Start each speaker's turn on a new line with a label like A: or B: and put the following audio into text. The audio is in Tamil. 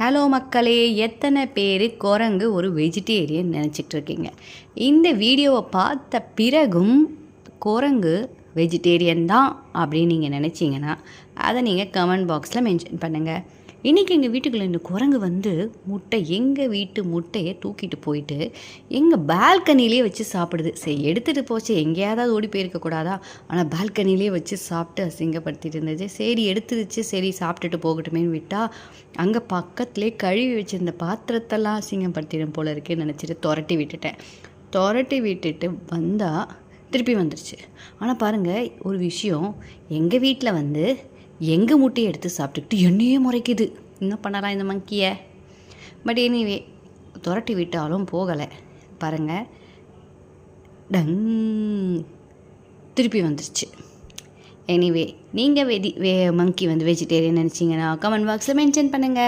A: ஹலோ மக்களே, எத்தனை பேர் குரங்கு ஒரு வெஜிடேரியன் நினச்சிட்டு இருக்கீங்க? இந்த வீடியோவை பார்த்த பிறகும் குரங்கு வெஜிடேரியன் தான் அப்படின்னு நீங்கள் நினச்சிங்கன்னா அதை நீங்கள் கமெண்ட் பாக்ஸில் மென்ஷன் பண்ணுங்கள். இன்றைக்கி எங்கள் வீட்டுக்குள்ளே இந்த குரங்கு எங்கள் வீட்டு முட்டையை தூக்கிட்டு போயிட்டு எங்கள் பால்கனிலே வச்சு சாப்பிடுது. சரி, எடுத்துகிட்டு போச்சு, எங்கேயாவது ஓடி போயிருக்கக்கூடாதா? ஆனால் பால்கனிலே வச்சு சாப்பிட்டு அசிங்கப்படுத்திட்டு இருந்துச்சு. சரி, எடுத்துருச்சு, சரி சாப்பிட்டுட்டு போகட்டுமேன்னு விட்டால் அங்கே பக்கத்துலேயே கழுவி வச்சுருந்த பாத்திரத்தெல்லாம் அசிங்கப்படுத்திடும் போல இருக்குன்னு நினச்சிட்டு துரட்டி விட்டுட்டு வந்தால் திருப்பி வந்துருச்சு. ஆனால் பாருங்கள், ஒரு விஷயம், எங்கள் வீட்டில் எங்கள் முட்டையை எடுத்து சாப்பிட்டுக்கிட்டு என்னையே முறைக்குது. என்ன பண்ணலாம் இந்த மங்கியை? பட் எனிவே, துரட்டி விட்டாலும் போகலை. பாருங்கள், திருப்பி வந்துருச்சு. எனிவே, நீங்கள் மங்கி வெஜிடேரியன் நினச்சிங்கன்னா கமெண்ட் பாக்ஸில் மென்ஷன் பண்ணுங்கள்.